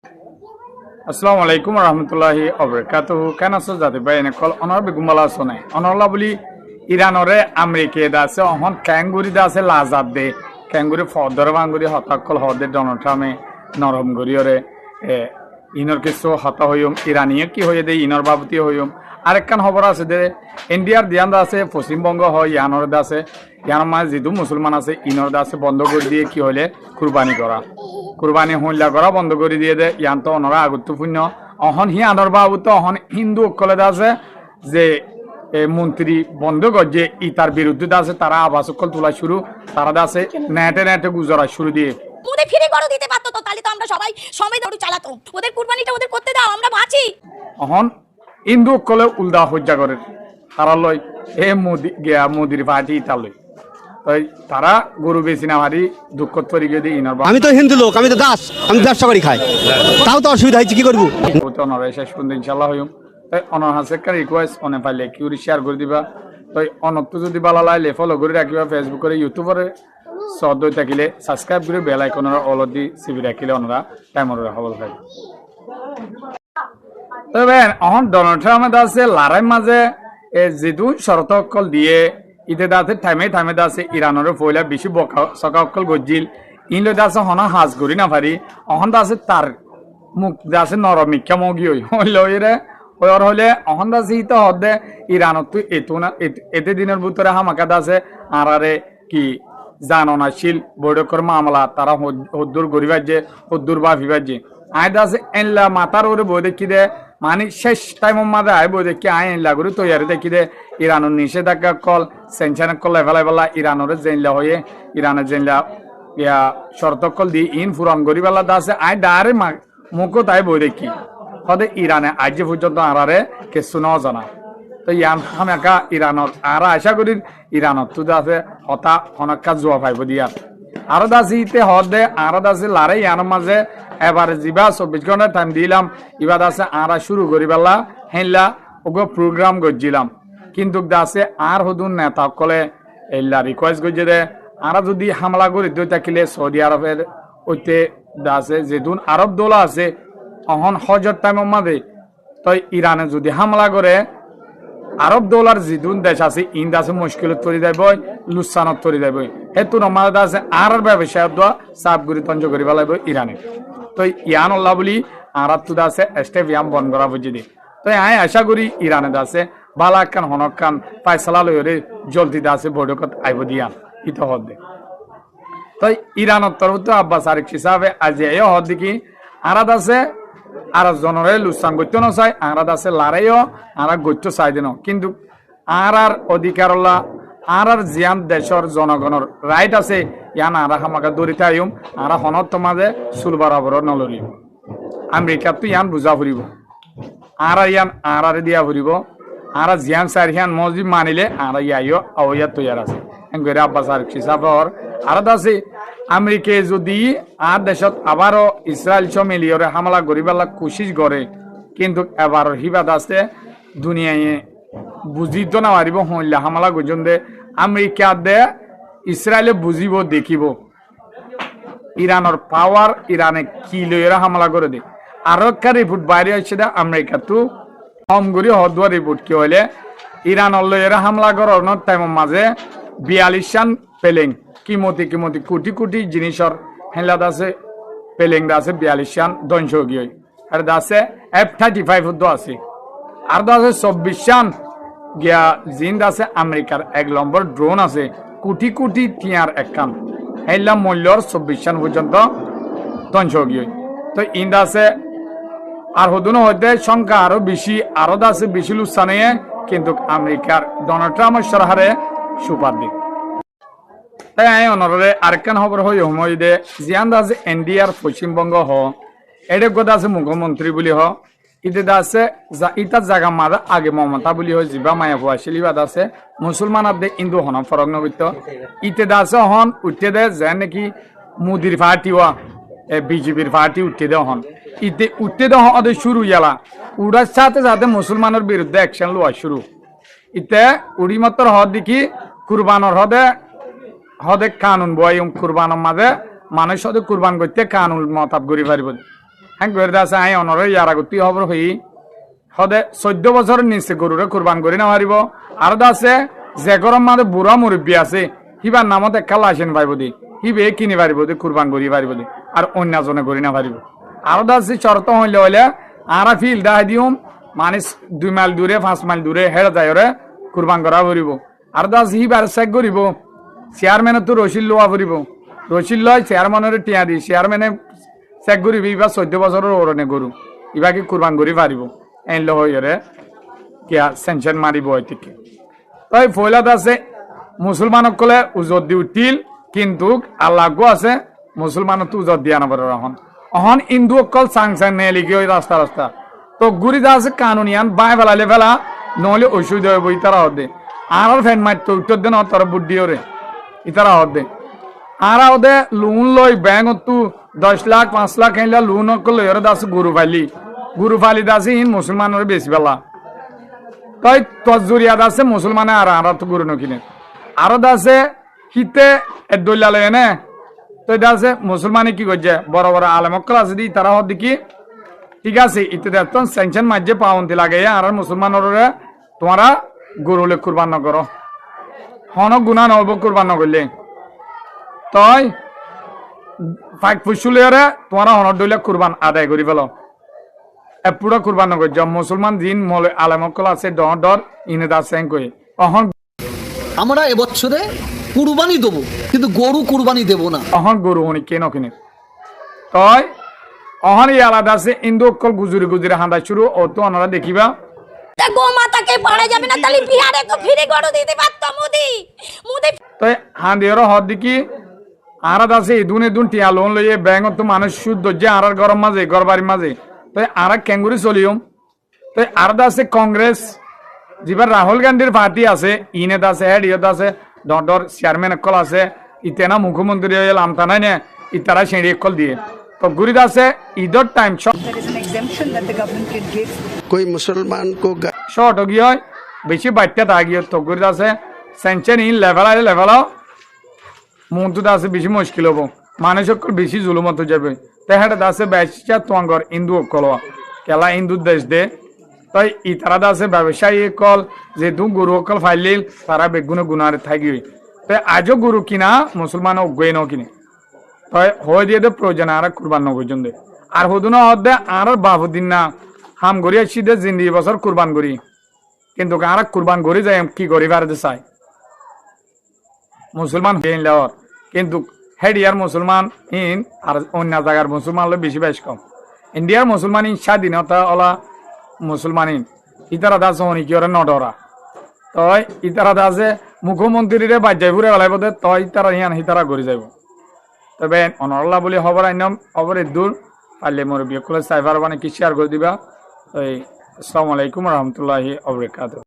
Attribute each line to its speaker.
Speaker 1: আসসালামু আলাইকুম রহমতুল্লাহি অবরাকাতুহু কেন আছো জাতি ভাই এনে কল অনর বেগুমালা শোনে অনরলা বলি ইরানরে আমেরিকা দাসে অহন ক্যাঙ্গুরি দাসে লাজাদ দে ক্যাঙ্গুরি ফদর বাঙ্গুরি হতাকল হদে ডোনাল্ড ট্রাম্পে নরম গরিয়রে ইনর কিছু হতা হইম ইরানিয়ে কি হয়ে দে ইনর বাবতি হইম আরেকখান খবর আছে যে ইন্ডিয়ার দিয়ান আছে পশ্চিমবঙ্গ হয় ইয়ানর দাসে ইয়ানোর মাঝে যেহেতু মুসলমান আছে ইনর দাসে বন্ধ করে দিয়ে কি হলে কুরবানি করা কুরবানি হইলা করা বন্ধ করে দিয়ে দে ইয়ান তো অনরা গুরুত্বপূর্ণ অহন হি আনর বাবু তো অহন হিন্দু অকলে আছে যে মন্ত্রী বন্ধ করছে ইতার বিরুদ্ধে আছে তারা আবাস অকল তোলা শুরু তারা আছে নেটে নেটে গুজরা শুরু দিয়ে
Speaker 2: ওদের ফিরে গড় দিতে পারতো তো তাহলে তো আমরা সবাই সময় ধরে চালাতো ওদের কুরবানিটা ওদের করতে দাও আমরা বাঁচি
Speaker 1: অহন হিন্দু অকলে উল্দা হজ্জা করে তারা লয় এ মোদি গিয়া মোদির পার্টি ইতা লয় তারা গরু বেশি না মারি দুঃখ তরি গিয়ে দিই ইনর
Speaker 3: আমি তো হিন্দু লোক আমি তো দাস আমি ব্যবসা করি খাই তাও তো অসুবিধা হয়েছে কি করবো
Speaker 1: অনরে শেষ পর্যন্ত ইনশাল্লাহ হইম তাই অনর হাসে একটা রিকোয়েস্ট অনে পাইলে কিউরি শেয়ার করে দিবা তাই অনত্য যদি ভালো লাগে ফলো করে রাখিবা ফেসবুকে ইউটিউবরে সদ থাকিলে সাবস্ক্রাইব করে বেল আইকনের অল দি সিবি রাখিলে অনরা টাইমর হবল পাই তবে অহন ডোনাল্ড ট্রাম্প আছে লারাই মাঝে যেহেতু শরত অকল দিয়ে ইতে দাসে টাইমে টাইমে দাসে ইরানের ফয়লা বেশি বকা সকা অকল গজিল ইনলে দাসে হনা হাজ করি না পারি অহন দাসে তার মুখ দাসে নরমিক্ষা মগি হইল রে ওর হলে অহন দাসে ইতে হদে ইরানত তো এতো না এতে দিনের ভিতরে হামাকা দাসে আরারে কি জাননাশীল বৈঠকর মামলা তারা হদ্দুর গরিবাজ্যে হদ্দুর বাফিবাজ্যে আয় দাসে এনলা মাতার ওরে বই দেখি দে মানে শেষ টাইমের মাঝে আয় বই দেখি আয় এনলা করে তৈরি দেখি দে ইরানের নিষেধাজ্ঞা কল সেনশন কল ফেলাই ফেলা ইরানের জেনলা হয়ে ইরানের জেনলা ইয়া শর্ত কল দিয়ে ইন ফুরন গরিবালা দাসে আয় ডারে মুখো তাই বই দেখি হদে ইরানে আজ পর্যন্ত আরারে কিছু ন জানা তো ইয়ান হামাকা ইরানত আর আশা করি ইরানত তো দাসে হতা হনকা জোয়া পাইব দিয়া আরো দাসি ইতে হদে আরো দাসি লারে ইয়ানোর মাঝে এবারে যা 24 ঘন্টা টাইম দিলাম এবার দাসে আরা শুরু করি পেলা হেনলা ওগো প্রোগ্রাম গজিলাম কিন্তু দাসে আর হদুন নেতা কলে এল্লা রিকোয়েস্ট গজে দে আরা যদি হামলা করে দই থাকিলে সৌদি আরবের ওইতে দাসে যেদুন আরব দোলা আছে অহন হজর টাইমের মাঝে তো ইরানে যদি হামলা করে আরব দৌলার যেদুন দেশ আছে ইন দাসে মুশকিলত তৈরি দেব লুসানত তৈরি দেব হেতু নমাজ দাসে আর ব্যবসায় দোয়া সাফ গুরি তঞ্জ করি পেলাইব ইরানে তো ইয়ান আল্লাহ বলি আর তো দাসে স্টেপ ইয়াম বন্ধ করা বুঝি দি তো আয় আশা করি ইরানে দাসে বালাক খান হনক খান ফাইসলা লইরে জলদি দাসে বৈঠকত আইব দিয়া ইতো হদে তো ইরানের তরফ তো আব্বাস আরিক হিসাবে আজ এ হদ দেখি আর দাসে আর জনরে লুসান গত্য ন চাই আর দাসে লারাইও আর গত্য চাই দিন কিন্তু আর অধিকারলা আর জিয়ান দেশর জনগণের রাইট আছে ইয়ান আর হামাকা দরিতা আইম আর হনত তোমাদে চুল বরাবর নলরিব আমেরিকাত তো ইয়ান বুঝা ফুরিব আর ইয়ান আর দিয়া ফুরিব আর জিয়ান সার ইয়ান মসজিদ মানিলে আর ইয়াইও আওয়া তৈয়ার আছে এনগরে আব্বাস আর হিসাবর আর দাসে আমেরিকা যদি আর দেশত আবারও ইসরায়েল মিলিয়রে হামলা করিবার কোশিশ করে কিন্তু এবার হিবাদ আছে দুনিয়ায় বুঝিত না পারিব হইলে হামলা গজন দে আমেরিকা দে ইসরায়েলে বুঝিব দেখিব ইরানের পাওয়ার ইরানে কি লইরা হামলা করে দে আরো একটা রিপোর্ট বাইরে হচ্ছে দে আমেরিকা তো কম করি হদুয়া রিপোর্ট কি হইলে ইরানের লইরা হামলা করার টাইমের মাঝে 42 রান পেলেং কিমতি কোটি কোটি জিনিসর হেলা দাসে পেলেং দাসে 42 রান ধ্বংস গিয়ে আর দাসে F-35 আছে আর দাসে 24 রান গিয়া জিন দাসে আমেরিকার 1 নম্বর ড্রোন আছে কোটি কোটি টিয়ার একখান হেলা মূল্যর 24 রান পর্যন্ত ধ্বংস গিয়ে তো ইন দাসে আর হদুন হইতে সংখ্যা আরো বেশি আরো দাসে বেশি লুসানে কিন্তু আমেরিকার ডোনাল্ড ট্রাম্পের সরহারে সুপার দিক তাই আই অনরে আরেকখান খবর হই সময় দে জিয়ান দাসে এনডিআর পশ্চিমবঙ্গ হ এডে গোদা আছে মুখ্যমন্ত্রী বলি হ ইতে দাসে ইতার জায়গা মাদা আগে মমতা বলি হয় জিবা মায়া হওয়া শিলিবাদ আছে মুসলমান আদে হিন্দু হন ফরক নবিত ইতে দাসে হন উঠতে দে যে নাকি মোদির পার্টি হওয়া বিজেপির পার্টি উঠতে দে হন ইতে উঠতে দে হন শুরু ইয়ালা উড়ার সাথে সাথে মুসলমানের বিরুদ্ধে অ্যাকশন লওয়া শুরু ইতে উড়ি মাত্র হদ দেখি কুরবানোর হদে কানুন বয় কুরবানোর মাঝে মানুষ হদে কুরবান করতে কানুন মতাব করি পারিব হ্যাঁ করে আছে আই অনরে ইয়ার আগতি খবর হই সদে 14 বছরের নিচে গরুরে কুরবান করি না পারিব আর আছে যে গরম মানে বুড়া মুরব্বী আছে হিবার নামত একটা লাইসেন্স পাইব দি হিবে কিনি পারিব দি কুরবান করি পারিব দি আর অন্যজনে করি না পারিব আর আছে শর্ত হইলে হইলে আর ফিল দাই দিউম মানে 2 মাইল দূরে 5 মাইল দূরে হেড়ে যায় ওরে কুরবান করা করিব আর আছে হিবার চেক করিব চেয়ারম্যানের তো রসিদ লোয়া করিব রসিদ লয় চেয়ারম্যানের টিয়া দি চেয়ারম্যানে চেক করিবি বা 14 বছরের ওরনে গরু ইবাকে কুরবান করি পারিব এন লহরে কিয়া সেনশন মারিব হইতিকে তাই ফয়লাত আছে মুসলমানক কলে উজত দি উঠিল কিন্তু আল্লাহ গো আছে মুসলমানক তো উজত দিয়া নবর রহন অহন হিন্দু অকল সাংসাং নে লিখি ওই রাস্তা রাস্তা তো গুরিদা আছে কানুনিয়ান বাই ফেলালে ফেলা নহলে অসুবিধা হইব ইতারা হদে আর ফ্যান মারতো উত্তর দেন তোর বুদ্ধি ওরে ইতারা হদে আর ওদে লোন লই ব্যাংক তু 10 লাখ 5 লাখ এলা লোন অকল লই ওরে দাস গুরু ফালি দাসি ইন মুসলমানের বেশি বেলা তাই তজুরিয়া দাসে মুসলমানে আর তো গুরু নকিনে আরো দাসে হিতে দৈলালে এনে তো দাসে মুসলমানে কি করছে বড় বড় আলেমকল আছে দি তারা হদ কি ঠিক আছে ইতে দেখতন স্যাংশন মাঝে পাউন্তি লাগে আর মুসলমানরে তোমরা গরুলে কুরবান না করো হন গুনা নব কুরবান না করলে তাই ফাইক ফুসুলেরে তোমরা হন দইলে কুরবান আদায় করি ফেলো পুরো কুরবান না করছে মুসলমান দিন মলে আলেমকল আছে ডর ইনে দাসেন কই অহন
Speaker 4: আমরা এবছরে কুরবানি দেবো কিন্তু গরু কুরবানি দেব না
Speaker 1: অহন গরু হনি কেন কিনে তাই অহন এই আলাদা আছে ইন্দু অকল গুজুরি গুজুরি হাঁদা শুরু ও তো ওনারা দেখিবা
Speaker 2: তা গো মাতাকে পাড়া যাবে না তাহলে বিহারে তো ফিরে গড় দিতে পারতো মুদি
Speaker 1: তাই হাঁদিওর হদ দেখি আর আছে দুন টিয়া লোন লইয়ে ব্যাংক তো মানুষ শুদ্ধ যে আর গরম মাঝে গরবারির মাঝে তাই আর ক্যাঙ্গুরি চলিও তাই আর আছে কংগ্রেস যেবার রাহুল গান্ধীর পার্টি আছে ইনেত আছে হেড ইয়ত আছে ডর চেয়ারম্যান একল আছে ইতেনা মুখ্যমন্ত্রী হয়ে লামতা নাই নে ইতারা সেঁড়ি একল দিয়ে তো গুরিদ আছে ঈদের time
Speaker 5: There is an exemption that the government can give.
Speaker 3: कोई मुसलमान को
Speaker 1: শর্ট গিয়ে বেশি বাচ্চা তা গিয়ে তো গুরিদ আছে সেঞ্চন ইন লেভেল মন্তুদ আছে বেশি মুশকিল হবো মানুষ অকল বেশি জুলুমত যাবে তাই হেঁটে আছে বেশা তোয়াঙ্গর হিন্দু অকল কেলা হিন্দু দেশ দে তাই ইতারা আছে ব্যবসায়ী কল যেহেতু গরু অকল ফাইলিল তারা বেগুনে গুনারে থাকি তাই আজও গরু কিনা মুসলমান অজ্ঞই ন কিনে তাই হয়ে দিয়ে দে প্রয়োজন আর কুরবান নগরজন দে আর হদুনা হদে আর বাবুদিন না হাম গড়ি আসছি দে জিন্দি বছর কুরবান করি কিন্তু আর কুরবান করি যাই কি করি পারে চাই মুসলমান হয়ে লেওয়ার কিন্তু হেডিয়ার মুসলমান ইন আর অন্য জায়গার মুসলমান হলে বেশি বেশ কম ইন্ডিয়ার মুসলমান ইন স্বাধীনতা ওলা মুসলমান ইন ইতারা দাস হনি কি ওরা নডরা তই ইতারা দাসে মুখ্যমন্ত্রীরে বাজ্যাই ফুরে বেলাই বোধে তই ইতারা ইয়ান হিতারা ঘুরে যাইব তবে অনরল্লা বলে খবর আইনম খবর দূর পারলে মোর বিয়ে করলে সাইবার মানে কি শেয়ার করে দিবা এই আসসালামু আলাইকুম রহমতুল্লাহি ওয়া বারাকাতুহু